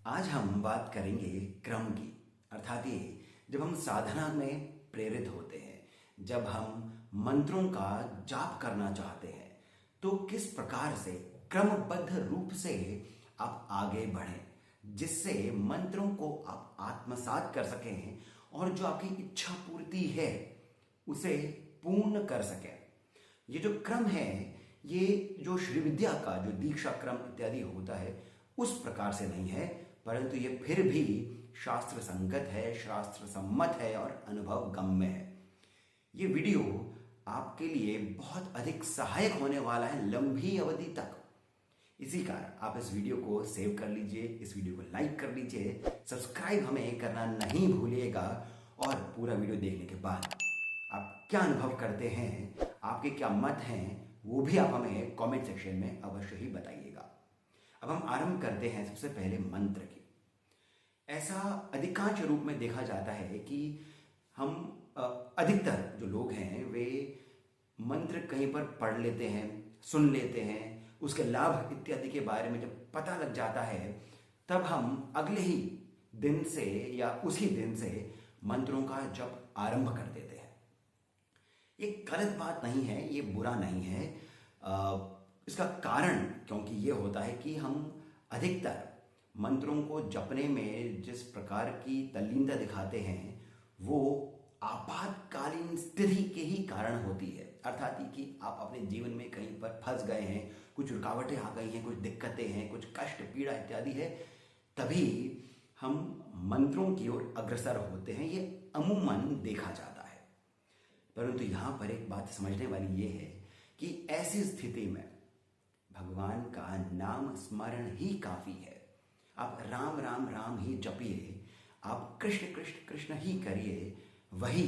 आज हम बात करेंगे क्रम की। अर्थात ये जब हम साधना में प्रेरित होते हैं, जब हम मंत्रों का जाप करना चाहते हैं, तो किस प्रकार से क्रमबद्ध रूप से आप आगे बढ़ें, जिससे मंत्रों को आप आत्मसात कर सकें और जो आपकी इच्छा पूर्ति है उसे पूर्ण कर सकें। ये जो क्रम है, ये जो श्री विद्या का जो दीक्षा क्रम इत्यादि होता है उस प्रकार से नहीं है, परंतु ये फिर भी शास्त्र संगत है, शास्त्र सम्मत है और अनुभव गम्य है। ये वीडियो आपके लिए बहुत अधिक सहायक होने वाला है लंबी अवधि तक। इसी कारण आप इस वीडियो को सेव कर लीजिए, इस वीडियो को लाइक कर लीजिए, सब्सक्राइब हमें करना नहीं भूलिएगा और पूरा वीडियो देखने के बाद आप क्या अनुभव करते हैं, आपके क्या मत हैं, वो भी आप हमें कमेंट सेक्शन में अवश्य ही बताइएगा। अब हम आरंभ करते हैं सबसे पहले मंत्र की। ऐसा अधिकांश रूप में देखा जाता है कि हम अधिकतर जो लोग हैं वे मंत्र कहीं पर पढ़ लेते हैं, सुन लेते हैं, उसके लाभ इत्यादि के बारे में जब पता लग जाता है तब हम अगले ही दिन से या उसी दिन से मंत्रों का जप आरंभ कर देते हैं। ये गलत बात नहीं है, ये बुरा नहीं है। इसका कारण क्योंकि ये होता है कि हम अधिकतर मंत्रों को जपने में जिस प्रकार की तल्लीनता दिखाते हैं वो आपातकालीन स्थिति के ही कारण होती है। अर्थात कि आप अपने जीवन में कहीं पर फंस गए हैं, कुछ रुकावटें आ गई हैं, कुछ दिक्कतें हैं, कुछ कष्ट पीड़ा इत्यादि है, तभी हम मंत्रों की ओर अग्रसर होते हैं। ये अमूमन देखा जाता है। परंतु यहाँ पर एक बात समझने वाली ये है कि ऐसी स्थिति में भगवान का नाम स्मरण ही काफी है। आप राम राम राम ही जपिए, आप कृष्ण कृष्ण कृष्ण ही करिए, वही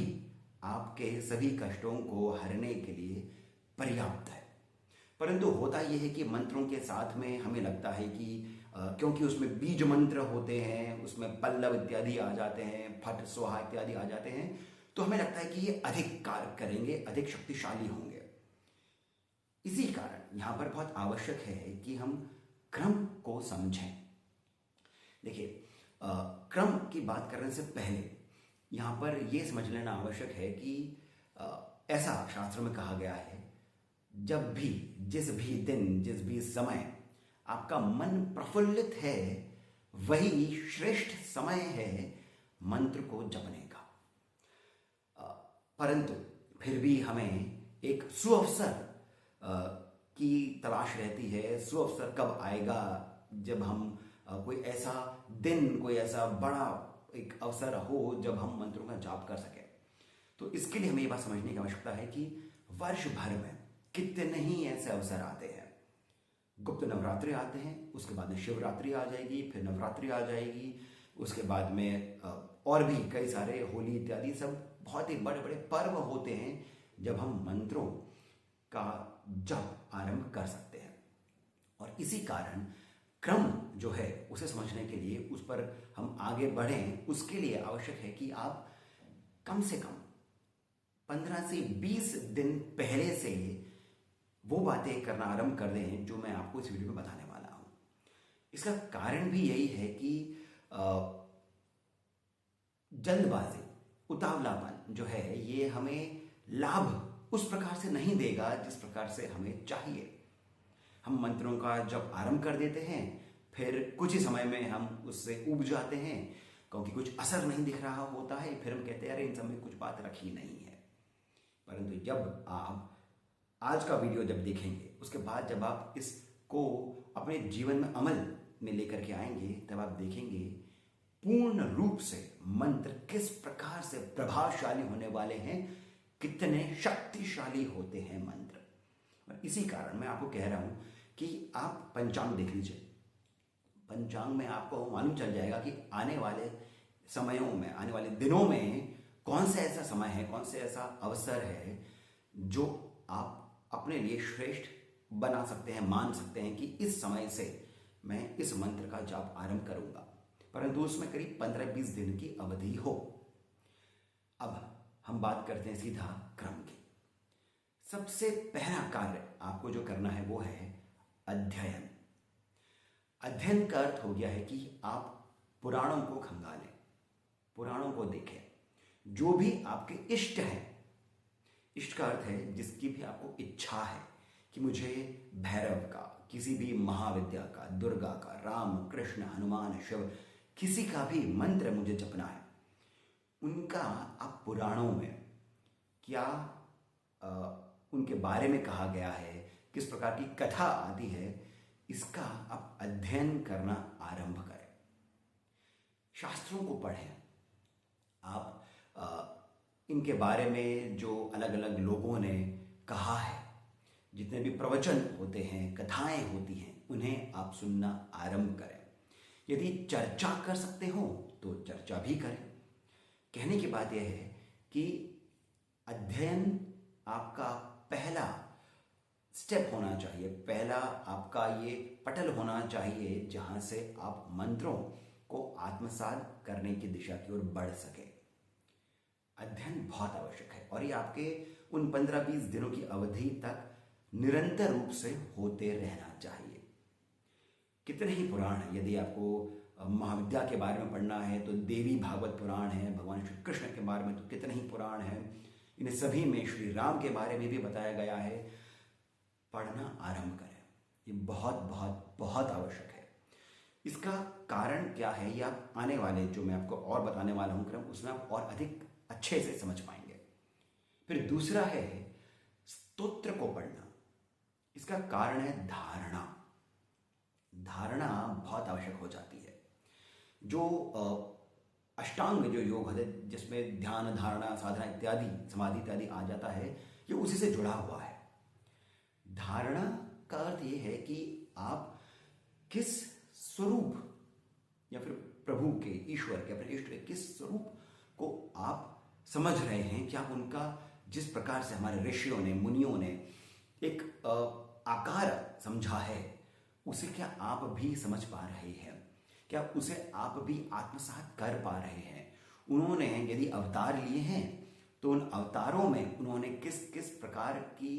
आपके सभी कष्टों को हरने के लिए पर्याप्त है। परंतु होता यह है कि मंत्रों के साथ में हमें लगता है कि क्योंकि उसमें बीज मंत्र होते हैं, उसमें पल्लव इत्यादि आ जाते हैं, फट स्वाहा इत्यादि आ जाते हैं, तो हमें लगता है कि ये अधिक कार्य करेंगे, अधिक शक्तिशाली होंगे। इसी कारण यहां पर बहुत आवश्यक है कि हम क्रम को समझें। देखिए, क्रम की बात करने से पहले यहां पर यह समझ लेना आवश्यक है कि ऐसा शास्त्र में कहा गया है, जब भी, जिस भी दिन, जिस भी समय आपका मन प्रफुल्लित है, वही श्रेष्ठ समय है मंत्र को जपने का। परंतु फिर भी हमें एक सुअवसर की तलाश रहती है। सुअवसर कब आएगा, जब हम कोई ऐसा दिन, कोई ऐसा बड़ा एक अवसर हो जब हम मंत्रों का जाप कर सकें। तो इसके लिए हमें ये बात समझने की आवश्यकता है कि वर्ष भर में कितने ही ऐसे अवसर आते हैं। गुप्त नवरात्रि आते हैं, उसके बाद में शिवरात्रि आ जाएगी, फिर नवरात्रि आ जाएगी, उसके बाद में और भी कई सारे होली इत्यादि सब बहुत ही बड़े बड़े पर्व होते हैं जब हम मंत्रों का जप आरंभ कर सकते हैं। और इसी कारण क्रम जो है उसे समझने के लिए, उस पर हम आगे बढ़ें, उसके लिए आवश्यक है कि आप कम से कम 15 से 20 दिन पहले से वो बातें करना आरंभ कर दें जो मैं आपको इस वीडियो में बताने वाला हूं। इसका कारण भी यही है कि जल्दबाजी, उतावलापन जो है ये हमें लाभ उस प्रकार से नहीं देगा जिस प्रकार से हमें चाहिए। हम मंत्रों का जब आरंभ कर देते हैं, फिर कुछ ही समय में हम उससे ऊब जाते हैं क्योंकि कुछ असर नहीं दिख रहा होता है। फिर हम कहते हैं अरे इन सब में कुछ बात रखी नहीं है। परंतु जब आप आज का वीडियो जब देखेंगे, उसके बाद जब आप इसको अपने जीवन में अमल में लेकर के आएंगे, तब आप देखेंगे पूर्ण रूप से मंत्र किस प्रकार से प्रभावशाली होने वाले हैं, कितने शक्तिशाली होते हैं मंत्र। और इसी कारण मैं आपको कह रहा हूं कि आप पंचांग देख लीजिए। पंचांग में आपको मालूम चल जाएगा कि आने वाले समयों में, आने वाले दिनों में कौन सा ऐसा समय है, कौन सा ऐसा अवसर है जो आप अपने लिए श्रेष्ठ बना सकते हैं, मान सकते हैं कि इस समय से मैं इस मंत्र का जाप आरंभ करूंगा। परंतु उसमें करीब 15-20 दिन की अवधि हो। अब हम बात करते हैं सीधा क्रम की। सबसे पहला कार्य आपको जो करना है वो है अध्ययन। अध्ययन का अर्थ हो गया है कि आप पुराणों को खंगालें, पुराणों को देखें। जो भी आपके इष्ट हैं, इष्ट का अर्थ है जिसकी भी आपको इच्छा है कि मुझे भैरव का, किसी भी महाविद्या का, दुर्गा का, राम, कृष्ण, हनुमान, शिव, किसी का भी मंत्र मुझे जपना है, उनका आप पुराणों में क्या उनके बारे में कहा गया है, किस प्रकार की कथा आती है, इसका आप अध्ययन करना आरंभ करें। शास्त्रों को पढ़ें। आप इनके बारे में जो अलग अलग लोगों ने कहा है, जितने भी प्रवचन होते हैं, कथाएं होती हैं, उन्हें आप सुनना आरंभ करें। यदि चर्चा कर सकते हो तो चर्चा भी करें। कहने की बात यह है कि अध्ययन आपका पहला स्टेप होना चाहिए, पहला आपका ये पटल होना चाहिए जहां से आप मंत्रों को आत्मसात करने की दिशा की ओर बढ़ सके। अध्ययन बहुत आवश्यक है और ये आपके उन 15-20 दिनों की अवधि तक निरंतर रूप से होते रहना चाहिए। कितने ही पुराण हैं, यदि आपको महाविद्या के बारे में पढ़ना है तो देवी भागवत पुराण है, भगवान श्री कृष्ण के बारे में तो कितने ही पुराण हैं, इन सभी में श्री राम के बारे में भी बताया गया है। पढ़ना आरंभ करें, ये बहुत बहुत बहुत आवश्यक है। इसका कारण क्या है, ये आप आने वाले जो मैं आपको और बताने वाला हूं क्रम, उसमें आप और अधिक अच्छे से समझ पाएंगे। फिर दूसरा है स्तोत्र को पढ़ना। इसका कारण है धारणा। धारणा बहुत आवश्यक हो जाती है। जो अष्टांग जो योग है, जिसमें ध्यान, धारणा, साधना इत्यादि, समाधि इत्यादि आ जाता है, ये उसी से जुड़ा हुआ है। धारणा का अर्थ ये है कि आप किस स्वरूप या फिर प्रभु के, ईश्वर के, अपने इष्ट के किस स्वरूप को आप समझ रहे हैं, कि आप उनका जिस प्रकार से हमारे ऋषियों ने, मुनियों ने एक आकार समझा है, उसे क्या आप भी समझ पा रहे हैं? क्या उसे आप भी आत्मसात कर पा रहे हैं? उन्होंने यदि अवतार लिए हैं तो उन अवतारों में उन्होंने किस किस प्रकार की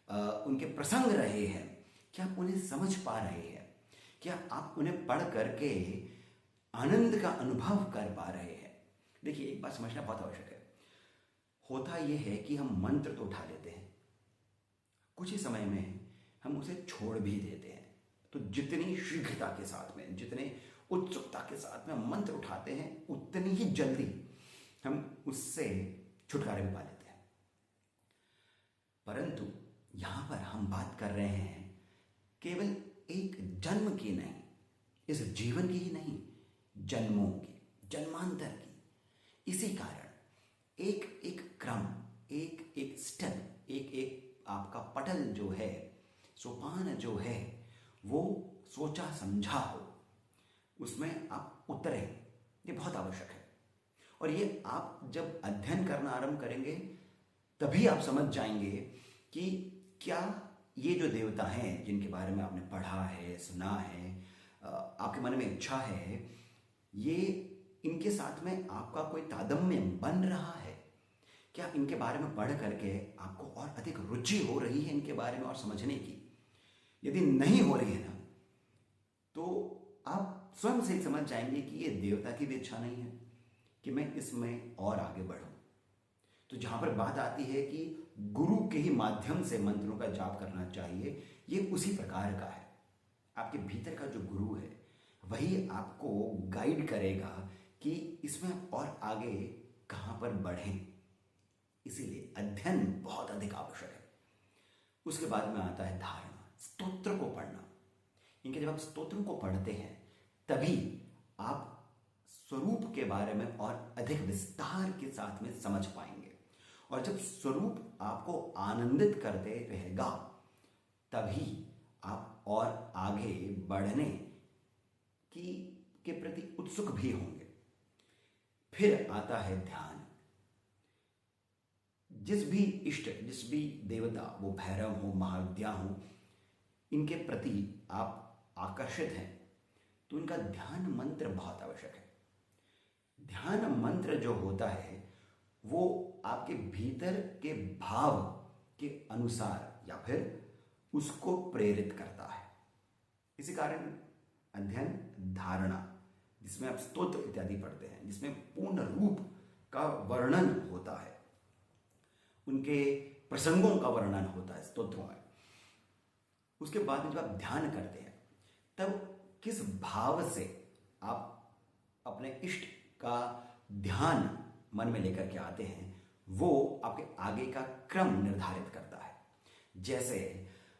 उनके प्रसंग रहे हैं, क्या आप उन्हें समझ पा रहे हैं? क्या आप उन्हें पढ़ करके आनंद का अनुभव कर पा रहे हैं? देखिए, एक बात समझना बहुत आवश्यक है। होता यह है कि हम मंत्र तो उठा लेते हैं, कुछ ही समय में हम उसे छोड़ भी देते हैं। तो जितनी शीघ्रता के साथ में, जितने उत्सुकता के साथ में हम मंत्र उठाते हैं, उतनी ही जल्दी हम उससे छुटकारा भी पा लेते हैं। परंतु यहां पर हम बात कर रहे हैं केवल एक जन्म की नहीं, इस जीवन की ही नहीं, जन्मों की, जन्मांतर की। इसी कारण एक एक क्रम, एक एक स्टेप, एक एक आपका पटल जो है, सोपान जो है, वो सोचा समझा हो, उसमें आप उतरे, ये बहुत आवश्यक है। और ये आप जब अध्ययन करना आरंभ करेंगे तभी आप समझ जाएंगे कि क्या ये जो देवता हैं जिनके बारे में आपने पढ़ा है, सुना है, आपके मन में इच्छा है, ये इनके साथ में आपका कोई तादात्म्य बन रहा है? क्या इनके बारे में पढ़ करके आपको और अधिक रुचि हो रही है इनके बारे में और समझने की? यदि नहीं हो रही है ना, तो आप स्वयं से समझ जाएंगे कि ये देवता की भी इच्छा नहीं है कि मैं इसमें और आगे बढ़ूं। तो जहां पर बात आती है कि गुरु के ही माध्यम से मंत्रों का जाप करना चाहिए, ये उसी प्रकार का है। आपके भीतर का जो गुरु है वही आपको गाइड करेगा कि इसमें और आगे कहां पर बढ़ें। इसीलिए अध्ययन बहुत अधिक आवश्यक है। उसके बाद में आता है धारणा, स्तोत्र को पढ़ना। इनके जब आप स्तोत्रों को पढ़ते हैं तभी आप स्वरूप के बारे में और अधिक विस्तार के साथ में समझ पाएंगे। और जब स्वरूप आपको आनंदित करते रहेगा तभी आप और आगे बढ़ने के प्रति उत्सुक भी होंगे। फिर आता है ध्यान। जिस भी इष्ट, जिस भी देवता, वो भैरव हो, महाविद्या हो, इनके प्रति आप आकर्षित हैं तो इनका ध्यान मंत्र बहुत आवश्यक है। ध्यान मंत्र जो होता है वो आपके भीतर के भाव के अनुसार या फिर उसको प्रेरित करता है। इसी कारण अध्ययन, धारणा, जिसमें आप स्तोत्र इत्यादि पढ़ते हैं, जिसमें पूर्ण रूप का वर्णन होता है, उनके प्रसंगों का वर्णन होता है स्तोत्रों में। उसके बाद में जब आप ध्यान करते हैं तब किस भाव से आप अपने इष्ट का ध्यान मन में लेकर के आते हैं, वो आपके आगे का क्रम निर्धारित करता है। जैसे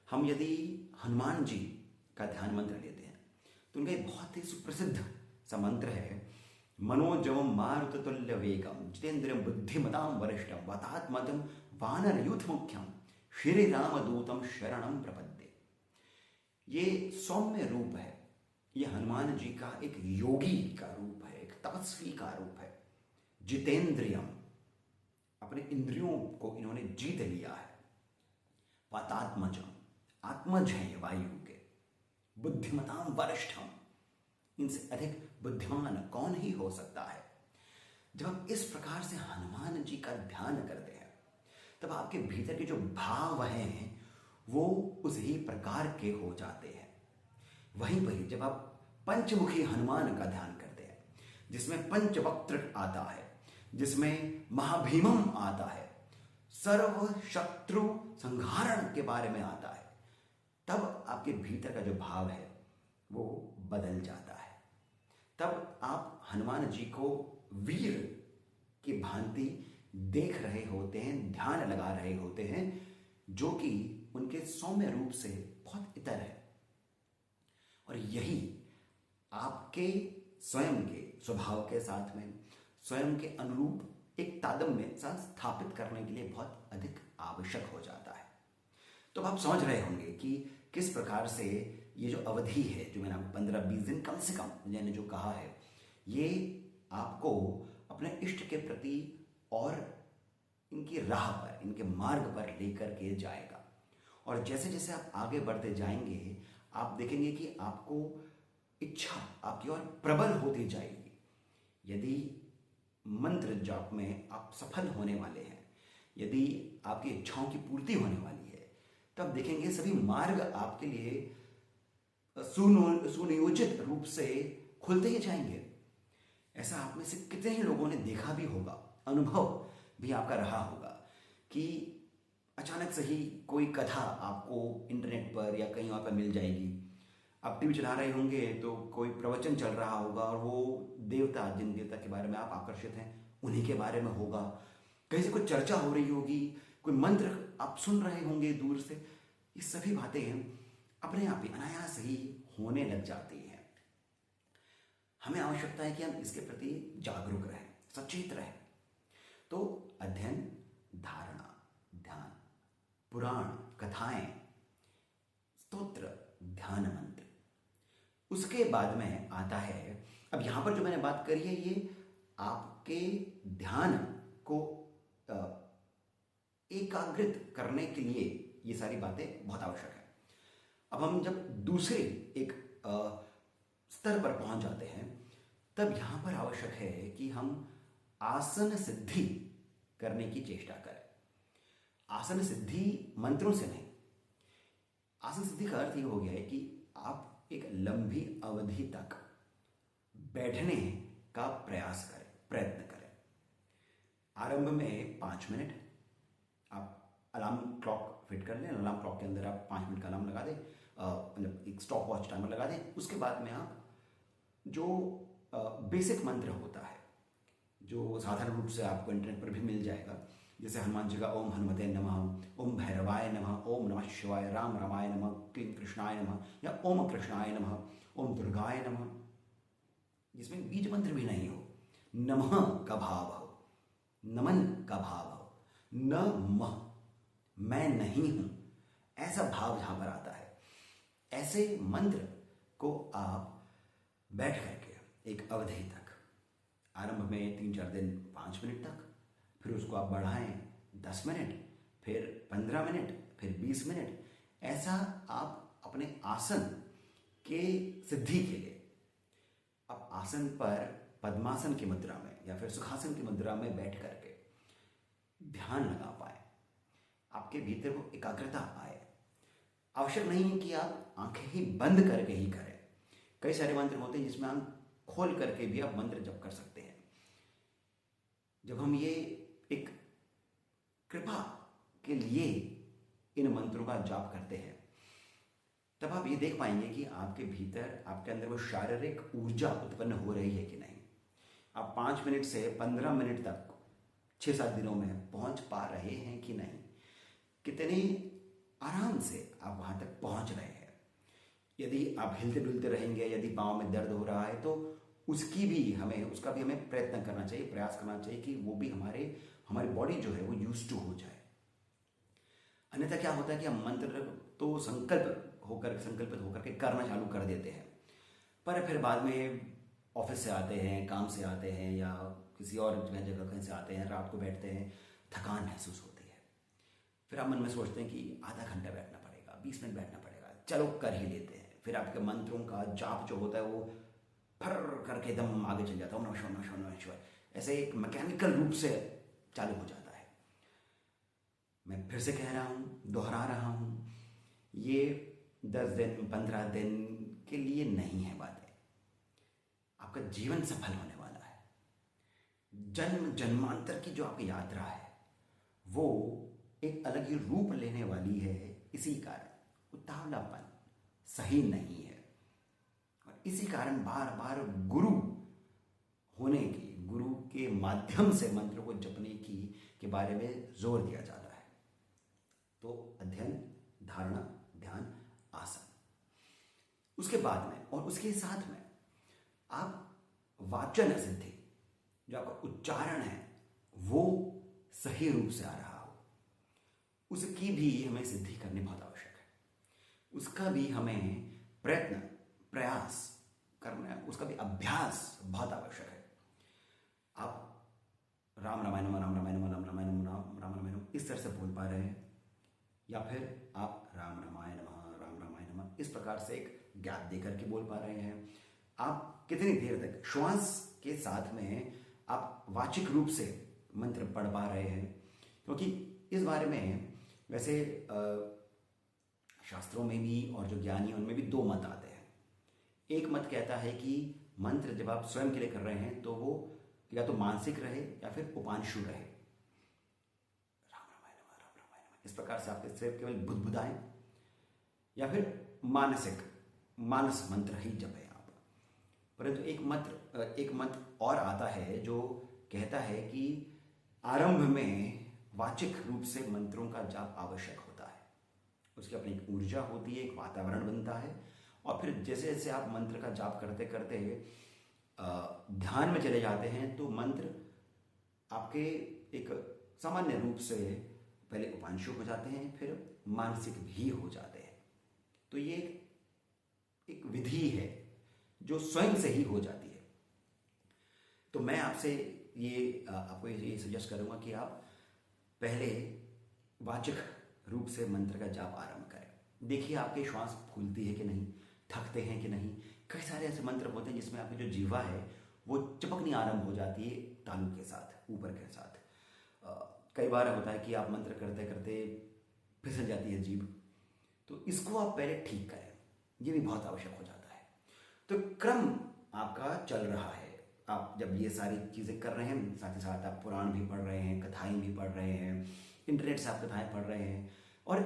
हम यदि हनुमान जी का ध्यान मंत्र लेते हैं तो उनका एक बहुत ही सुप्रसिद्ध सा मंत्र है, मनोजवम मारुततुल्य वेगम जितेंद्रियम बुद्धिमताम वरिष्ठम वातात्मजम वानर यूथ मुख्यम श्री रामदूतम शरणम प्रपद्ये। ये सौम्य रूप है, ये हनुमान जी का एक योगी का रूप है, एक तपस्वी का रूप है। जितेंद्रियम, अपने इंद्रियों को इन्होंने जीत लिया है। वातात्मजम, आत्मज है वायु के। बुद्धिमताम वरिष्ठम, इनसे अधिक बुद्धिमान कौन ही हो सकता है। जब आप इस प्रकार से हनुमान जी का ध्यान करते हैं तब आपके भीतर के जो भाव हैं वो उसी प्रकार के हो जाते हैं। वहीं पर जब आप पंचमुखी हनुमान का ध्यान करते हैं, जिसमें पंचवक्त्र आता है, जिसमें महाभीमम आता है, सर्व शत्रु संहारण के बारे में आता है, तब आपके भीतर का जो भाव है वो बदल जाता है। तब आप हनुमान जी को वीर की भांति देख रहे होते हैं, ध्यान लगा रहे होते हैं, जो कि उनके सौम्य रूप से बहुत इतर है। और यही आपके स्वयं के स्वभाव के साथ में, स्वयं के अनुरूप एक तादात्म्य स्थापित करने के लिए बहुत अधिक आवश्यक हो जाता है। तो आप समझ रहे होंगे कि किस प्रकार से ये जो अवधि है, जो मैंने आपको 15-20 दिन कम से कम मैंने जो कहा है, ये आपको अपने इष्ट के प्रति और इनकी राह पर, इनके मार्ग पर लेकर के जाएगा। और जैसे जैसे आप आगे बढ़ते जाएंगे आप देखेंगे कि आपको इच्छा आपकी और प्रबल होती जाएगी। यदि मंत्र जाप में आप सफल होने वाले हैं, यदि आपकी इच्छाओं की पूर्ति होने वाली है, तब देखेंगे सभी मार्ग आपके लिए सुनियोजित रूप से खुलते ही जाएंगे। ऐसा आप में से कितने ही लोगों ने देखा भी होगा, अनुभव भी आपका रहा होगा कि अचानक से ही कोई कथा आपको इंटरनेट पर या कहीं और पर मिल जाएगी। आप टीवी चला रहे होंगे तो कोई प्रवचन चल रहा होगा और वो देवता, जिन देवता के बारे में आप आकर्षित हैं उन्हीं के बारे में होगा। कहीं से कोई चर्चा हो रही होगी, कोई मंत्र आप सुन रहे होंगे दूर से। ये सभी बातें अपने आप ही अनायास ही होने लग जाती हैं। हमें आवश्यकता है कि हम इसके प्रति जागरूक रहें, सचेत रहें। तो अध्ययन, धारणा, ध्यान, पुराण, कथाएं, स्तोत्र, ध्यान मंत्र, उसके बाद में आता है, अब यहां पर जो मैंने बात करी है ये आपके ध्यान को एकाग्रित करने के लिए ये सारी बातें बहुत आवश्यक है। अब हम जब दूसरे एक स्तर पर पहुंच जाते हैं तब यहां पर आवश्यक है कि हम आसन सिद्धि करने की चेष्टा करें। आसन सिद्धि मंत्रों से नहीं। आसन सिद्धि का अर्थ ये हो गया है कि आप एक लंबी अवधि तक बैठने का प्रयास करें, प्रयत्न करें। आरंभ में 5 मिनट आप अलार्म क्लॉक फिट कर लें, अलार्म क्लॉक के अंदर आप 5 मिनट का अलार्म लगा दें, मतलब एक स्टॉप वॉच टाइमर लगा दें। उसके बाद में आप जो बेसिक मंत्र होता है, जो साधारण रूप से आपको इंटरनेट पर भी मिल जाएगा, जैसे हनुमान जी का ओम हनुमते नमः, ओम भैरवाय नमः, ओम नमः शिवाय, राम रामाय नमः, क्लीं कृष्णाय नमः, या ओम कृष्णाय नमः, ओम दुर्गाय नमः, जिसमें बीज मंत्र भी नहीं हो, नमः का भाव हो, नमन का भाव हो, न मैं नहीं हूं, ऐसा भाव जहां पर आता है, ऐसे मंत्र को आप बैठ करके एक अवधि तक, आरंभ में 3-4 दिन 5 मिनट तक, फिर उसको आप बढ़ाएं 10 मिनट, फिर 15 मिनट, फिर 20 मिनट, ऐसा आप अपने आसन के सिद्धि के लिए आप आसन पर पद्मासन की मुद्रा में या फिर सुखासन की मुद्रा में बैठ करके ध्यान लगा पाए, आपके भीतर वो एकाग्रता आए। आवश्यक नहीं है कि आप आंखें ही बंद करके ही करें। कई सारे मंत्र होते हैं जिसमें हम खोल करके भी आप मंत्र जप कर सकते हैं। जब हम ये एक कृपा के लिए इन मंत्रों का जाप करते हैं, तब आप ये देख पाएंगे कि आपके भीतर, आपके अंदर वो शारीरिक ऊर्जा उत्पन्न हो रही है कि नहीं। आप 5 मिनट से 15 मिनट तक 6-7 दिनों में पहुंच पा रहे हैं कि नहीं, कितने आराम से आप वहां तक पहुंच रहे हैं। यदि आप हिलते डुलते रहेंगे, यदि पाँव में दर्द हो रहा है, तो उसका भी हमें प्रयत्न करना चाहिए, प्रयास करना चाहिए कि वो भी हमारी बॉडी जो है वो यूज टू हो जाए। अन्यथा क्या होता है कि हम मंत्र तो संकल्पित होकर के करना चालू कर देते हैं, पर फिर बाद में ऑफिस से आते हैं, काम से आते हैं, या किसी और जगह कहीं से आते हैं, रात को बैठते हैं, थकान महसूस होती है। फिर आप मन में सोचते हैं कि आधा घंटा बैठना पड़ेगा, 20 मिनट बैठना पड़ेगा, चलो कर ही लेते हैं। फिर आपके मंत्रों का जाप जो होता है वो फर करके एकदम आगे चल जाता है, नमः शिवाय नमः शिवाय नमः शिवाय, ऐसे एक मैकेनिकल रूप से चालू हो जाता है। मैं फिर से कह रहा हूँ, दोहरा रहा हूँ, ये 10 दिन 15 दिन के लिए नहीं है बातें। आपका जीवन सफल होने वाला है। जन्म जन्मांतर की जो आपकी यात्रा है वो एक अलग ही रूप लेने वाली है। इसी कारण उतावलापन सही नहीं है, और इसी कारण बार बार गुरु के माध्यम से मंत्र को जपने के बारे में जोर दिया जाता है। तो अध्ययन, धारणा, ध्यान, आसन, उसके बाद में और उसके साथ में आप वाचन सिद्धि, जो आपका उच्चारण है वो सही रूप से आ रहा हो, उसकी भी हमें सिद्धि करनी बहुत आवश्यक है। उसका भी हमें प्रयास करना, उसका भी अभ्यास बहुत आवश्यक है। आप राम रामायणम राम रामायणम राम रामायणम राम रामायणम इस तरह से बोल पा रहे हैं, या फिर आप राम रामायण राम रामायण इस प्रकार से एक गैप देकर के बोल पा रहे हैं। आप कितनी देर तक श्वास के साथ में आप वाचिक रूप से मंत्र पढ़ पा रहे हैं, क्योंकि इस बारे में वैसे शास्त्रों में भी और जो ज्ञानी हैं उनमें भी 2 मत आते हैं। एक मत कहता है कि मंत्र जब आप स्वयं के लिए कर रहे हैं तो वो या तो मानसिक रहे या फिर उपांशु रहे, राम रामायण इस प्रकार से आपके सिर्फ केवल बुदबुदाएं, या फिर मानस मंत्र ही जपें आप। परंतु एक मत और आता है जो कहता है कि आरंभ में वाचिक रूप से मंत्रों का जाप आवश्यक होता है। उसकी अपनी एक ऊर्जा होती है, एक वातावरण बनता है, और फिर जैसे जैसे आप मंत्र का जाप करते करते ध्यान में चले जाते हैं तो मंत्र आपके एक सामान्य रूप से पहले उपांशु हो जाते हैं, फिर मानसिक भी हो जाते हैं। तो ये एक विधि है जो स्वयं से ही हो जाती है। तो मैं आपको ये सजेस्ट करूंगा कि आप पहले वाचिक रूप से मंत्र का जाप आरंभ करें। देखिए आपकी श्वास फूलती है कि नहीं, थकते हैं कि नहीं। कई सारे ऐसे मंत्र होते हैं जिसमें आपकी जो जीवा है वो चपकनी आरंभ हो जाती है तालु के साथ, ऊपर के साथ। कई बार होता है कि आप मंत्र करते करते फिसल जाती है जीभ, तो इसको आप पहले ठीक करें, ये भी बहुत आवश्यक हो जाता है। तो क्रम आपका चल रहा है, आप जब ये सारी चीज़ें कर रहे हैं, साथ ही साथ आप पुराण भी पढ़ रहे हैं, कथाएं भी पढ़ रहे हैं, इंटरनेट से आप कथाएं पढ़ रहे हैं। और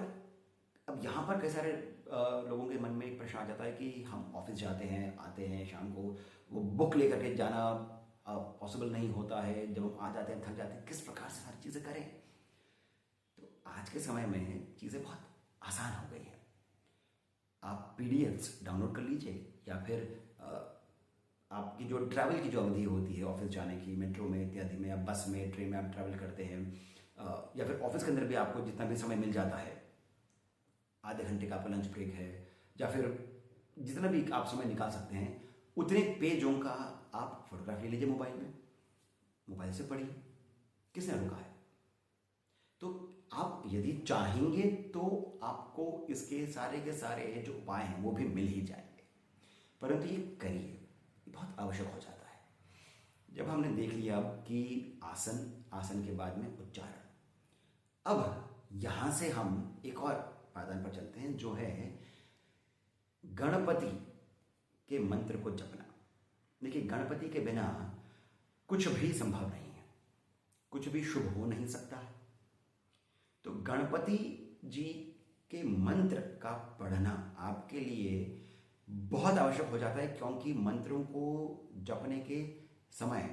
अब यहाँ पर कई सारे लोगों के मन में एक प्रश्न आ जाता है कि हम ऑफिस जाते हैं, आते हैं शाम को, वो बुक लेकर के जाना पॉसिबल नहीं होता है, जब हम आ जाते हैं थक जाते हैं, किस प्रकार से सारी चीज़ें करें। तो आज के समय में चीज़ें बहुत आसान हो गई हैं। आप PDFs डाउनलोड कर लीजिए, या फिर आपकी जो ट्रैवल की जो अवधि होती है ऑफिस जाने की, मेट्रो में इत्यादि में, या बस में, ट्रेन में आप ट्रैवल करते हैं, या फिर ऑफिस के अंदर भी आपको जितना भी समय मिल जाता है, आधे घंटे का आपका लंच ब्रेक है, या फिर जितना भी आप समय निकाल सकते हैं, उतने पेजों का आप फोटोग्राफ ले लीजिए मोबाइल से पढ़िए, किसने रोका है। तो आप यदि चाहेंगे तो आपको इसके सारे के सारे जो उपाय हैं वो भी मिल ही जाएंगे, परंतु ये करिए, बहुत आवश्यक हो जाता है। जब हमने देख लिया अब कि आसन के बाद में उच्चारण, अब यहां से हम एक और पायदान पर चलते हैं, जो है गणपति के मंत्र को जपना। देखिए, गणपति के बिना कुछ भी संभव नहीं है, कुछ भी शुभ हो नहीं सकता है। तो गणपति जी के मंत्र का पढ़ना आपके लिए बहुत आवश्यक हो जाता है, क्योंकि मंत्रों को जपने के समय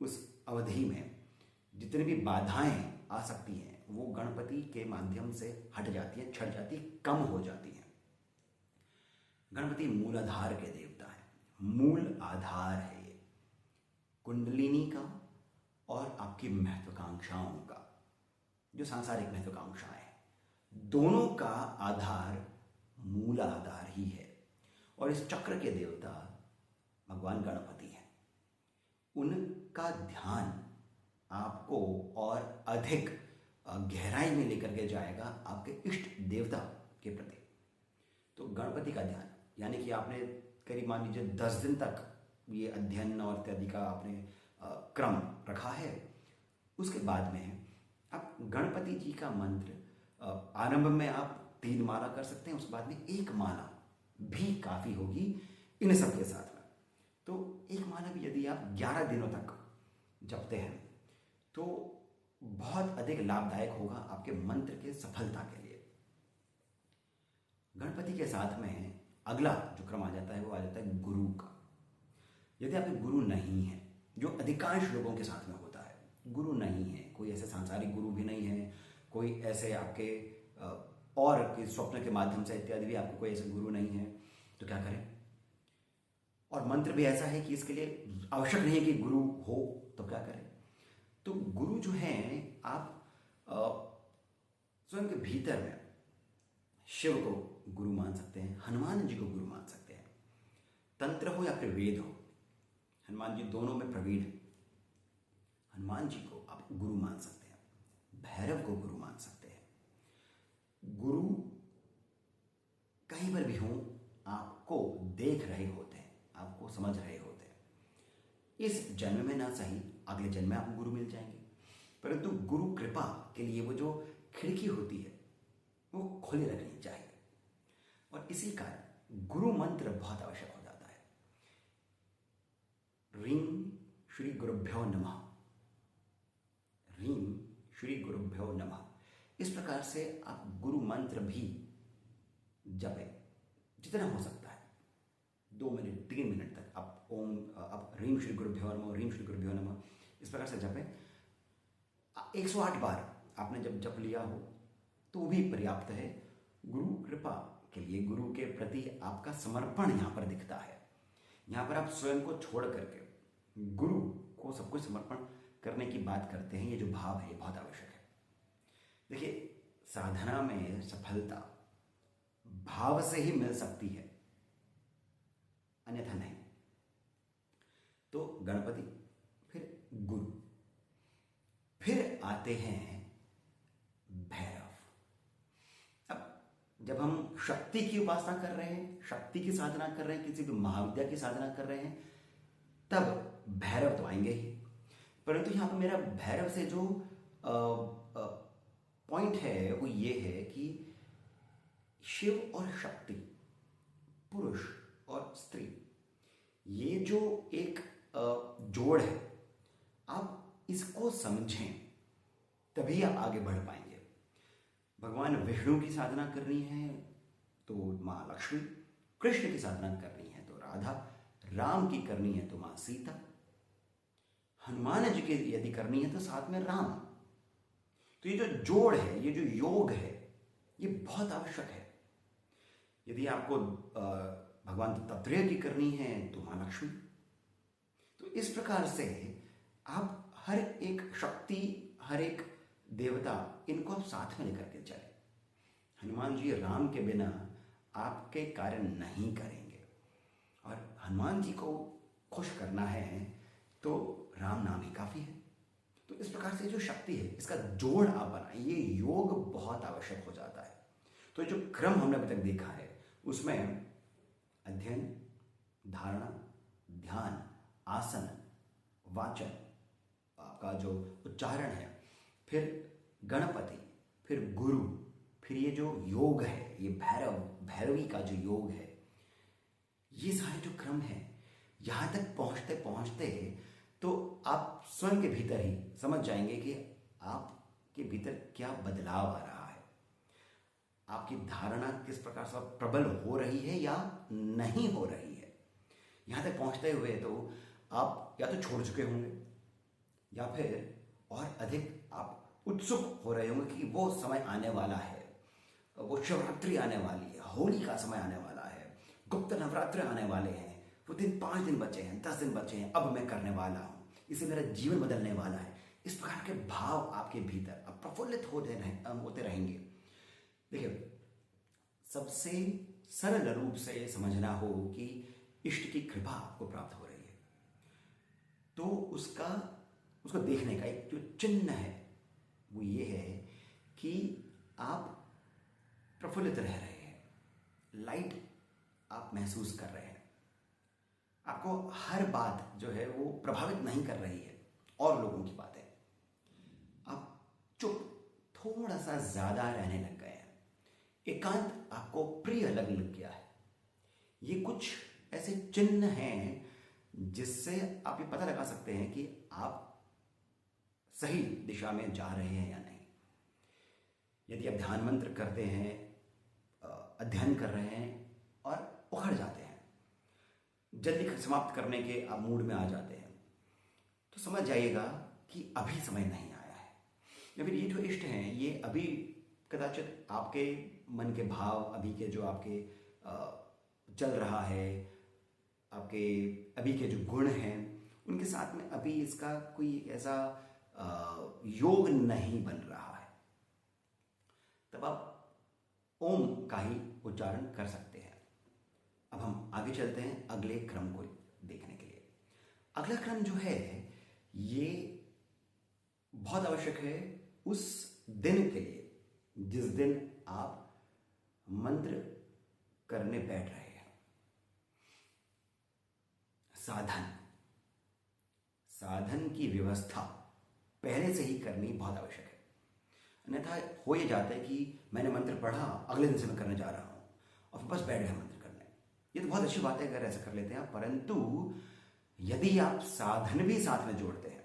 उस अवधि में जितनी भी बाधाएं आ सकती हैं वो गणपति के माध्यम से हट जाती हैं, छट जाती, कम हो जाती हैं। गणपति मूलाधार के देवता है, मूल आधार है ये कुंडलिनी का और आपकी महत्वाकांक्षाओं का, जो सांसारिक महत्वाकांक्षाएं हैं, दोनों का आधार मूल आधार ही है। और इस चक्र के देवता भगवान गणपति हैं। उनका ध्यान आपको और अधिक गहराई में लेकर के जाएगा आपके इष्ट देवता के प्रति। तो गणपति का ध्यान, यानी कि आपने करीब मान लीजिए 10 दिन तक ये अध्ययन और इत्यादि का आपने क्रम रखा है। उसके बाद में आप गणपति जी का मंत्र आरंभ में आप 3 माला कर सकते हैं, उसके बाद में 1 माला भी काफ़ी होगी इन सब के साथ में। तो 1 माला भी यदि आप 11 दिनों तक जपते हैं तो बहुत अधिक लाभदायक होगा आपके मंत्र के सफलता के लिए। गणपति के साथ में अगला जो क्रम आ जाता है वो आ जाता है गुरु का। यदि आपके गुरु नहीं है, जो अधिकांश लोगों के साथ में होता है, गुरु नहीं है, कोई ऐसे सांसारिक गुरु भी नहीं है, कोई ऐसे आपके और के स्वप्न के माध्यम से इत्यादि भी आपको कोई ऐसे गुरु नहीं है, तो क्या करें? और मंत्र भी ऐसा है कि इसके लिए आवश्यक नहीं है कि गुरु हो, तो क्या करें? तो गुरु जो हैं, आप स्वयं के भीतर में शिव को गुरु मान सकते हैं, हनुमान जी को गुरु मान सकते हैं। तंत्र हो या फिर वेद हो, हनुमान जी दोनों में प्रवीण हैं। हनुमान जी को आप गुरु मान सकते हैं, भैरव को गुरु मान सकते हैं। गुरु कहीं पर भी हों, आपको देख रहे होते हैं, आपको समझ रहे होते हैं। इस जन्म में ना सही, अगले जन्म में आपको गुरु मिल जाएंगे, परंतु गुरु कृपा के लिए वो जो खिड़की होती है वो खुली रखनी चाहिए। और इसी कारण गुरु मंत्र बहुत आवश्यक हो जाता है। रीं श्री गुरुभ्यो नमः, रीं श्री गुरुभ्यो नमः, इस प्रकार से आप गुरु मंत्र भी जपें जितना हो सकता है। 2 मिनट 3 मिनट तक आप आप रीं श्री गुरुभ्यो नमः, रीं श्री गुरुभ्यो नमः इस प्रकार से जपें। 108 बार आपने जब जप लिया हो तो भी पर्याप्त है। गुरु कृपा के लिए गुरु के प्रति आपका समर्पण यहाँ पर दिखता है। यहाँ पर आप स्वयं को छोड़ करके गुरु को सब कुछ समर्पण करने की बात करते हैं। ये जो भाव है ये बहुत आवश्यक है। देखिए, साधना में सफलता भाव से ही मिल सकती है, अन्यथा नहीं। तो गणपति, फिर गुरु, फिर आते हैं भैरव। अब जब हम शक्ति की उपासना कर रहे हैं, शक्ति की साधना कर रहे हैं, किसी भी महाविद्या की साधना कर रहे हैं, तब भैरव तो आएंगे ही। परंतु यहां पर मेरा भैरव से जो पॉइंट है वो ये है कि शिव और शक्ति, पुरुष और स्त्री, ये जो एक जोड़ है, आप इसको समझें तभी आप आगे बढ़ पाएंगे। भगवान विष्णु की साधना करनी है तो माँ लक्ष्मी, कृष्ण की साधना करनी है तो राधा, राम की करनी है तो माँ सीता, हनुमान जी की यदि करनी है तो साथ में राम। तो ये जो जोड़ है, ये जो योग है, ये बहुत आवश्यक है। यदि आपको भगवान दत्तात्रेय की करनी है तो माँ लक्ष्मी। तो इस प्रकार से आप हर एक शक्ति, हर एक देवता, इनको आप साथ में लेकर के चले। हनुमान जी राम के बिना आपके कार्य नहीं करेंगे, और हनुमान जी को खुश करना है तो राम नाम ही काफी है। तो इस प्रकार से जो शक्ति है, इसका जोड़ आप बनाएं, ये योग बहुत आवश्यक हो जाता है। तो जो क्रम हमने अभी तक देखा है उसमें अध्ययन, धारणा, ध्यान, आसन, वाचन, आपका जो उच्चारण है, फिर गणपति, फिर गुरु, फिर ये जो योग है, ये भैरवी का जो योग है, ये सारे जो क्रम है यहाँ तक पहुँचते पहुँचते तो आप स्वयं के भीतर ही समझ जाएंगे कि आपके भीतर क्या बदलाव आ रहा है, आपकी धारणा किस प्रकार से प्रबल हो रही है या नहीं हो रही है। यहाँ तक पहुँचते हुए तो आप या तो छोड़ चुके होंगे या फिर और अधिक आप उत्सुक हो रहे होंगे कि वो समय आने वाला है, वो शिवरात्रि आने वाली है, होली का समय आने वाला है, गुप्त नवरात्र आने वाले हैं, वो दिन 5 दिन बचे हैं, 10 दिन बचे हैं, अब मैं करने वाला हूँ, इससे मेरा जीवन बदलने वाला है। इस प्रकार के भाव आपके भीतर अब प्रफुल्लित होते रहेंगे। देखिए, सबसे सरल रूप से समझना हो कि इष्ट की कृपा आपको प्राप्त हो रही है, तो उसको देखने का एक जो चिन्ह है वो ये है कि आप प्रफुल्लित रह रहे हैं, लाइट आप महसूस कर रहे हैं, आपको हर बात जो है वो प्रभावित नहीं कर रही है और लोगों की बातें, आप चुप थोड़ा सा ज्यादा रहने लग गए हैं, एकांत आपको प्रिय लग गया है। ये कुछ ऐसे चिन्ह हैं जिससे आप ये पता लगा सकते हैं कि आप सही दिशा में जा रहे हैं या नहीं। यदि आप ध्यान मंत्र करते हैं, अध्ययन कर रहे हैं और उखड़ जाते हैं, जल्दी समाप्त करने के आप मूड में आ जाते हैं, तो समझ जाइएगा कि अभी समय नहीं आया है। या फिर ये जो इष्ट हैं ये अभी कदाचित आपके मन के भाव, अभी के जो आपके चल रहा है, आपके अभी के जो गुण हैं उनके साथ में अभी इसका कोई ऐसा योग नहीं बन रहा है। तब आप ओम का ही उच्चारण कर सकते हैं। अब हम आगे चलते हैं अगले क्रम को देखने के लिए। अगला क्रम जो है ये बहुत आवश्यक है उस दिन के लिए जिस दिन आप मंत्र करने बैठ रहे हैं। साधन की व्यवस्था पहले से ही करनी बहुत आवश्यक है। अन्यथा हो ये जाता है कि मैंने मंत्र पढ़ा, अगले दिन से मैं करने जा रहा हूं और फिर बस बैठ गया मंत्र करने। ये तो बहुत अच्छी बात है अगर ऐसा कर लेते हैं आप, परंतु यदि आप साधन भी साथ में जोड़ते हैं,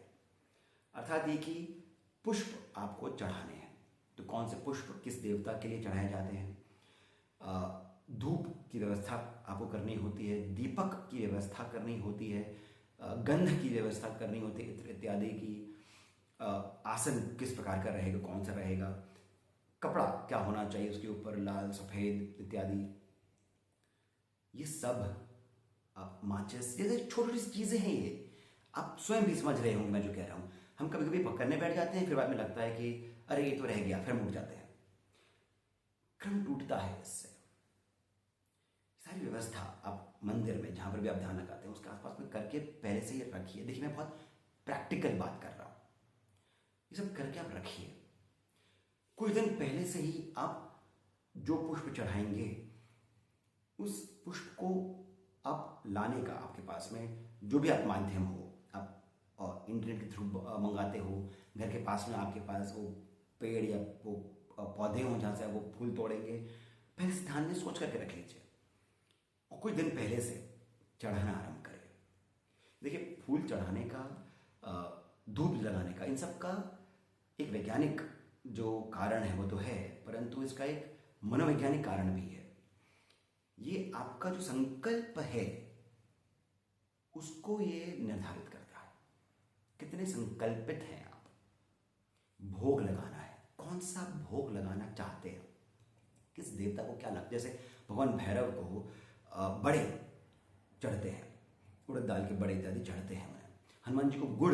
अर्थात ये कि पुष्प आपको चढ़ाने हैं, तो कौन से पुष्प किस देवता के लिए चढ़ाए जाते हैं, धूप की व्यवस्था आपको करनी होती है, दीपक की व्यवस्था करनी होती है, गंध की व्यवस्था करनी होती है इत्यादि की, आसन किस प्रकार का रहेगा, कौन सा रहेगा, कपड़ा क्या होना चाहिए उसके ऊपर, लाल सफेद इत्यादि। ये सब आप माचिस जैसे छोटी छोटी चीजें हैं, ये आप स्वयं भी समझ रहे होंगे मैं जो कह रहा हूं। हम कभी कभी करने बैठ जाते हैं, फिर बाद में लगता है कि अरे ये तो रह गया, फिर हम उठ जाते हैं, क्रम टूटता है इससे। सारी व्यवस्था आप मंदिर में जहां पर भी आप ध्यान लगाते हैं उसके आसपास में करके पहले से ही रखिए। देखिए मैं बहुत प्रैक्टिकल बात कर रहा हूं, ये सब करके आप रखिए। कुछ दिन पहले से ही आप जो पुष्प चढ़ाएंगे उस पुष्प को आप लाने का, आपके पास में जो भी आप माध्यम हो, आप इंटरनेट के थ्रू मंगाते हो, घर के पास में आपके पास वो पेड़ या वो पौधे हों जहाँ से आप वो फूल तोड़ेंगे, पहले से ध्यान में सोच करके रख लीजिए और कुछ दिन पहले से चढ़ाना आरंभ करें। देखिए फूल चढ़ाने का, धूप लगाने का, इन सब का एक वैज्ञानिक जो कारण है वो तो है, परंतु इसका एक मनोवैज्ञानिक कारण भी है। ये आपका जो संकल्प है उसको ये निर्धारित करता है, कितने संकल्पित हैं आप। भोग लगाना है, कौन सा भोग लगाना चाहते हैं, किस देवता को क्या लगता है। जैसे भगवान भैरव को बड़े चढ़ते हैं, उड़द दाल के बड़े इत्यादि चढ़ते हैं उन्हें। हनुमान जी को गुड़,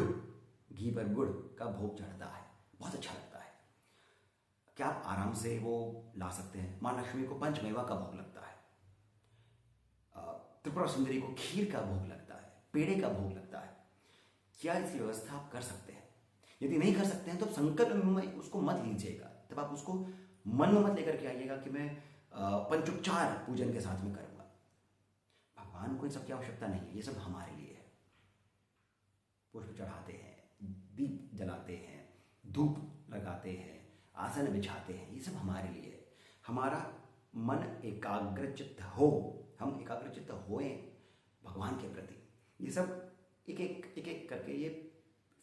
घी पर गुड़ का भोग चढ़ता है, बहुत अच्छा लगता है। क्या आप आराम से वो ला सकते हैं। माँ लक्ष्मी को पंचमेवा का भोग लगता है, त्रिपुरा सुंदरी को खीर का भोग लगता है, पेड़े का भोग लगता है। क्या इसकी व्यवस्था आप कर सकते हैं। यदि नहीं कर सकते हैं तो संकल्प में उसको मत लीजिएगा, तब आप उसको मन में मत लेकर के आइएगा कि मैं पंचोपचार पूजन के साथ में करूंगा। भगवान को इन सब की आवश्यकता नहीं है, ये सब हमारे लिए है। पुष्प चढ़ाते हैं, दीप जलाते हैं, धूप लगाते हैं, आसन बिछाते हैं, ये सब हमारे लिए है। हमारा मन एकाग्रचित्त हो, हम एकाग्रचित्त होएं भगवान के प्रति, ये सब एक एक करके ये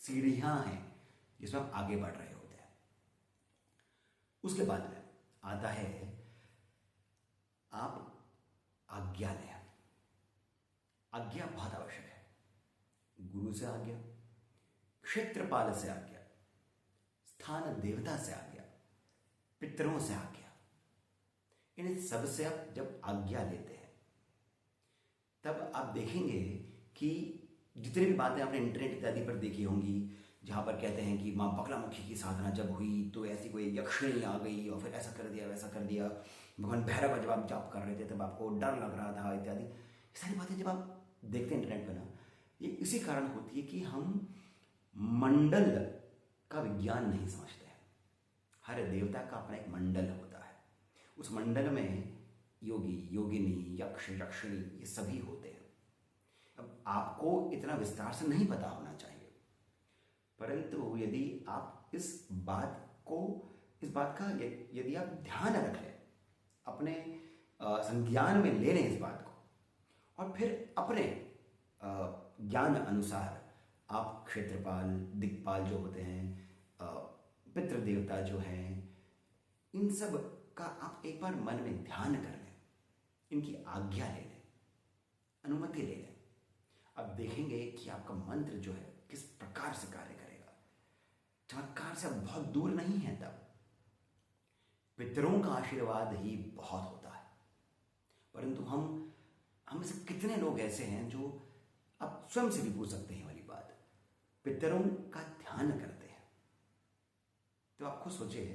सीढ़ियां हैं जिसमें हम आगे बढ़ रहे होते हैं। उसके बाद में आता है आप आज्ञा लें। आज्ञा बहुत आवश्यक है। गुरु से आज्ञा, क्षेत्रपाल से आज्ञा, स्थान देवता से आज्ञा, पितरों से आज्ञा, इन सब से आप जब आज्ञा लेते हैं तब आप देखेंगे कि जितनी भी बातें आपने इंटरनेट इत्यादि पर देखी होंगी जहाँ पर कहते हैं कि माँ बगलामुखी की साधना जब हुई तो ऐसी कोई यक्षिणी आ गई और फिर ऐसा कर दिया वैसा कर दिया, भगवान भैरव का जब आप जाप कर रहे थे तब आपको डर लग रहा था इत्यादि, ये सारी बातें जब आप देखते हैं इंटरनेट पर ना, ये इसी कारण होती है कि हम मंडल का विज्ञान नहीं समझते हैं। हर देवता का अपना एक मंडल होता है, उस मंडल में योगी, योगिनी, यक्ष, यक्षिणी ये सभी होते हैं। अब आपको इतना विस्तार से नहीं पता होना चाहिए, परंतु यदि आप इस बात का यदि आप ध्यान रख लें, अपने संज्ञान में ले लें इस बात को, और फिर अपने ज्ञान अनुसार आप क्षेत्रपाल, दिक्पाल जो होते हैं, पितृ देवता जो हैं, इन सब का आप एक बार मन में ध्यान कर लें, इनकी आज्ञा ले लें, अनुमति ले लें। अब देखेंगे कि आपका मंत्र जो है किस प्रकार से कार्य करेगा। चमत्कार से बहुत दूर नहीं है। तब पितरों का आशीर्वाद ही बहुत होता है, परंतु हम से कितने लोग ऐसे हैं जो आप स्वयं से भी पूछ सकते हैं वाली बात, पितरों का ध्यान करते हैं। तो आप खुद सोचिए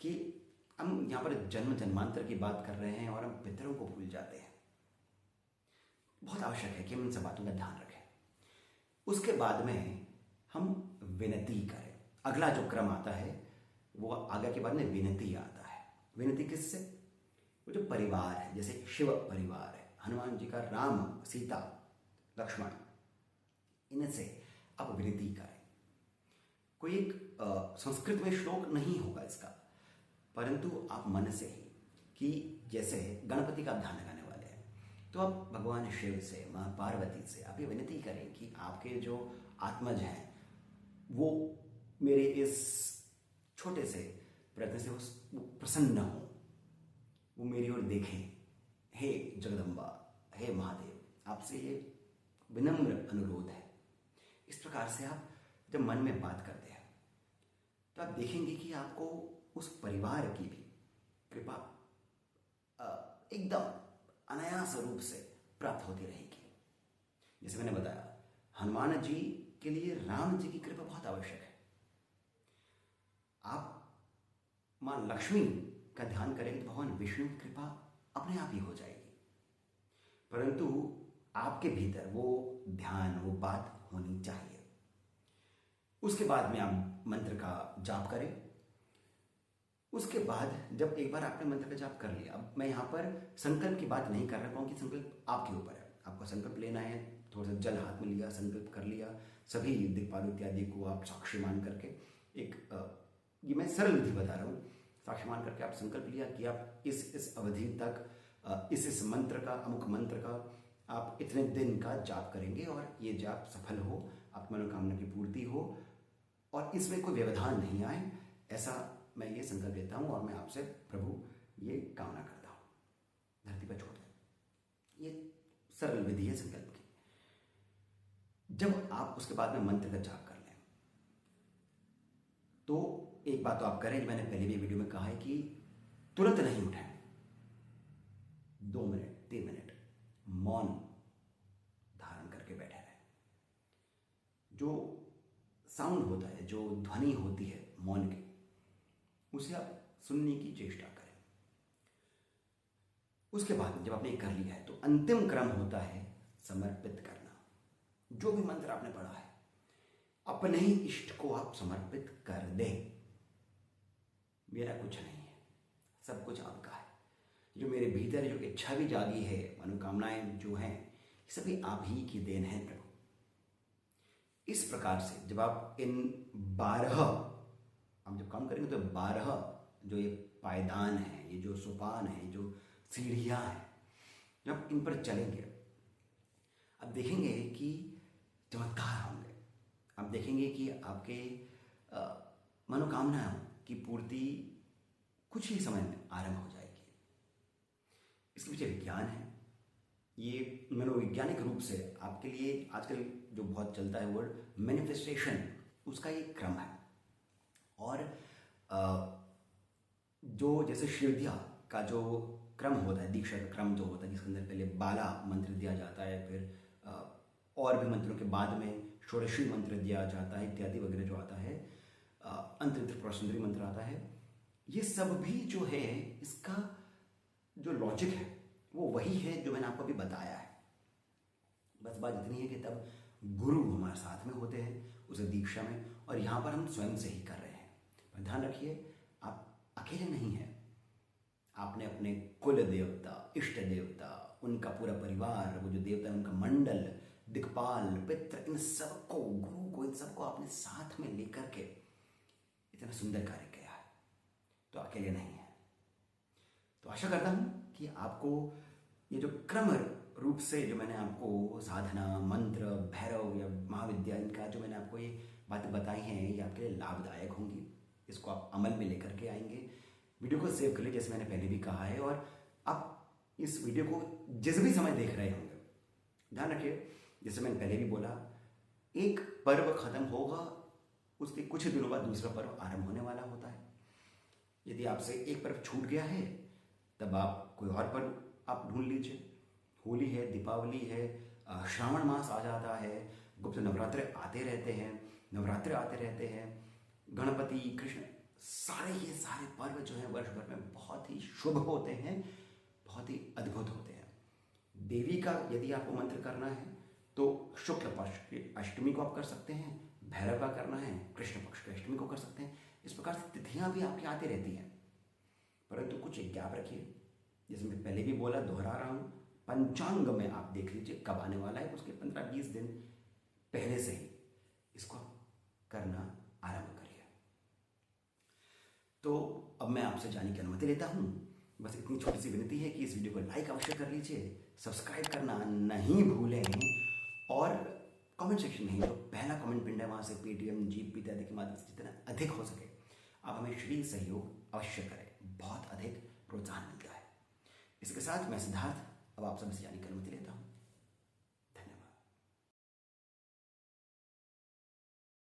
कि हम यहाँ पर जन्म जन्मांतर की बात कर रहे हैं और हम पितरों को भूल जाते हैं। बहुत आवश्यक है कि हम इन सब बातों का ध्यान रखें। उसके बाद में हम विनती करें। अगला जो क्रम आता है वो आगे के बाद में विनती आता है। विनती किससे? वो जो परिवार है, जैसे शिव परिवार है, हनुमान जी का राम, सीता, लक्ष्मण, इनसे आप विनती करें। कोई एक संस्कृत में श्लोक नहीं होगा इसका, परंतु आप मन से ही, कि जैसे गणपति का ध्यान लगाने वाले हैं तो आप भगवान शिव से, माँ पार्वती से आप ये विनती करें कि आपके जो आत्मज हैं वो मेरे इस छोटे से प्रयत्न से वो प्रसन्न हो, वो मेरी ओर देखें। हे जगदम्बा, हे महादेव, आपसे ये विनम्र अनुरोध है। इस प्रकार से आप जब मन में बात करते हैं तो आप देखेंगे कि आपको उस परिवार की भी कृपा एकदम अनायास रूप से प्राप्त होती रहेगी। जैसे मैंने बताया, हनुमान जी के लिए राम जी की कृपा बहुत आवश्यक है। आप मां लक्ष्मी का ध्यान करेंगे तो भगवान विष्णु की कृपा अपने आप ही हो जाएगी, परंतु आपके भीतर वो ध्यान, वो बात होनी चाहिए। उसके बाद में आप मंत्र का जाप करें। उसके बाद जब एक बार आपने मंत्र का जाप कर लिया, अब मैं यहाँ पर संकल्प की बात नहीं कर रहा हूँ कि संकल्प आपके ऊपर है, आपको संकल्प लेना है। थोड़ा सा जल हाथ में लिया, संकल्प कर लिया, सभी दिक्पाल इत्यादि को आप साक्षी मान करके ये मैं सरल विधि बता रहा हूँ, साक्षी मान करके आप संकल्प लिया कि आप इस अवधि तक इस मंत्र का, अमुक मंत्र का आप इतने दिन का जाप करेंगे और ये जाप सफल हो, आपकी मनोकामना की पूर्ति हो और इसमें कोई व्यवधान नहीं आए, ऐसा मैं ये संकल्प लेता हूँ और मैं आपसे प्रभु ये कामना करता हूँ। धरती पर छोड़ दें। ये सरल विधि है संकल्प की। जब आप उसके बाद में मंत्र का जाप कर लें तो एक बात तो आप करें, मैंने पहले भी वीडियो में कहा है कि तुरंत नहीं उठें। 2 मिनट 3 मिनट मौन धारण करके बैठे रहें। जो साउंड होता है, जो ध्वनि होती है मौन की, उसे आप सुनने की चेष्टा करें। उसके बाद जब आपने कर लिया है तो अंतिम क्रम होता है समर्पित करना। जो भी मंत्र आपने पढ़ा है अपने ही इष्ट को आप समर्पित कर दें। मेरा कुछ नहीं है, सब कुछ आपका है। जो मेरे भीतर जो इच्छा भी जागी है, मनोकामनाएं जो हैं, सभी आप ही की देन है प्रभु। इस प्रकार से जब आप इन 12 हम जब काम करेंगे तो 12 जो ये पायदान है, ये जो सोपान है, जो सीढ़ियाँ हैं, जब इन पर चलेंगे अब देखेंगे कि चमत्कार होंगे। आप देखेंगे कि आपके मनोकामना की पूर्ति कुछ ही समय में आरंभ हो जाएगी। इसके पीछे विज्ञान है। ये मनोवैज्ञानिक रूप से आपके लिए आजकल जो बहुत चलता है वर्ड मैनिफेस्टेशन, उसका एक क्रम है। और जो जैसे शिवदिया का जो क्रम होता है, दीक्षा का क्रम जो होता है, जिसके अंदर पहले बाला मंत्र दिया जाता है, फिर और भी मंत्रों के बाद में षोडशी मंत्र दिया जाता है इत्यादि वगैरह जो आता है, अंतरित्र प्रसुंदरी मंत्र आता है। ये सब भी जो है, इसका जो लॉजिक है वो वही है जो मैंने आपको अभी बताया है। बस बात इतनी है कि तब गुरु हमारे साथ में होते हैं उस दीक्षा में, और यहाँ पर हम स्वयं से ही कर रहे हैं। पर ध्यान रखिए, आप अकेले नहीं हैं। आपने अपने कुल देवता, इष्ट देवता, उनका पूरा परिवार, वो जो देवता है उनका मंडल, दिक्पाल, पितृ, इन सबको, गुरु को, इन सबको आपने साथ में लेकर के इतना सुंदर कार्य किया है, तो अकेले नहीं है। तो आशा करता हूं कि आपको ये जो क्रम रूप से जो मैंने आपको साधना, मंत्र, भैरव या महाविद्या, इनका जो मैंने आपको ये बातें बताई हैं, ये आपके लिए लाभदायक होंगी। इसको आप अमल में लेकर के आएंगे। वीडियो को सेव कर लीजिए जैसे मैंने पहले भी कहा है, और आप इस वीडियो को जिस भी समय देख रहे होंगे, ध्यान रखिए, जैसे मैंने पहले भी बोला, एक पर्व खत्म होगा, उसके कुछ दिनों बाद दूसरा पर्व आरंभ होने वाला होता है। यदि आपसे एक पर्व छूट गया है, तब आप कोई और पर्व आप ढूंढ लीजिए। होली है, दीपावली है, श्रावण मास आ जाता है, गुप्त नवरात्र आते रहते हैं, नवरात्र आते रहते हैं, गणपति, कृष्ण, सारे ये सारे पर्व जो हैं वर्ष भर में बहुत ही शुभ होते हैं, बहुत ही अद्भुत होते हैं। देवी का यदि आपको मंत्र करना है तो शुक्ल पक्ष की अष्टमी को आप कर सकते हैं, भैरव का करना है कृष्ण पक्ष की अष्टमी को कर सकते हैं। इस प्रकार से तिथियां भी आपकी आती रहती हैं, परंतु कुछ एक ज्ञाप रखिए, जैसे मैं पहले भी बोला, दोहरा रहा हूं, पंचांग में आप देख लीजिए कब आने वाला है, उसके 15-20 दिन पहले से ही इसको करना आरंभ करिए। तो अब मैं आपसे जाने की अनुमति लेता हूं। बस इतनी छोटी सी विनती है कि इस वीडियो को लाइक अवश्य कर लीजिए, सब्सक्राइब करना नहीं भूलें, और कमेंट सेक्शन में जो पहला कमेंट पिन है वहां से पेटीएम, जीपे इत्यादि के माध्यम से जितना अधिक हो सके आप हमें श्री सहयोग अवश्य करें, बहुत अधिक प्रोत्साहन मिलता है। इसके साथ मैं सिद्धार्थ अब आप सबसे जाने की अनुमति लेता हूँ।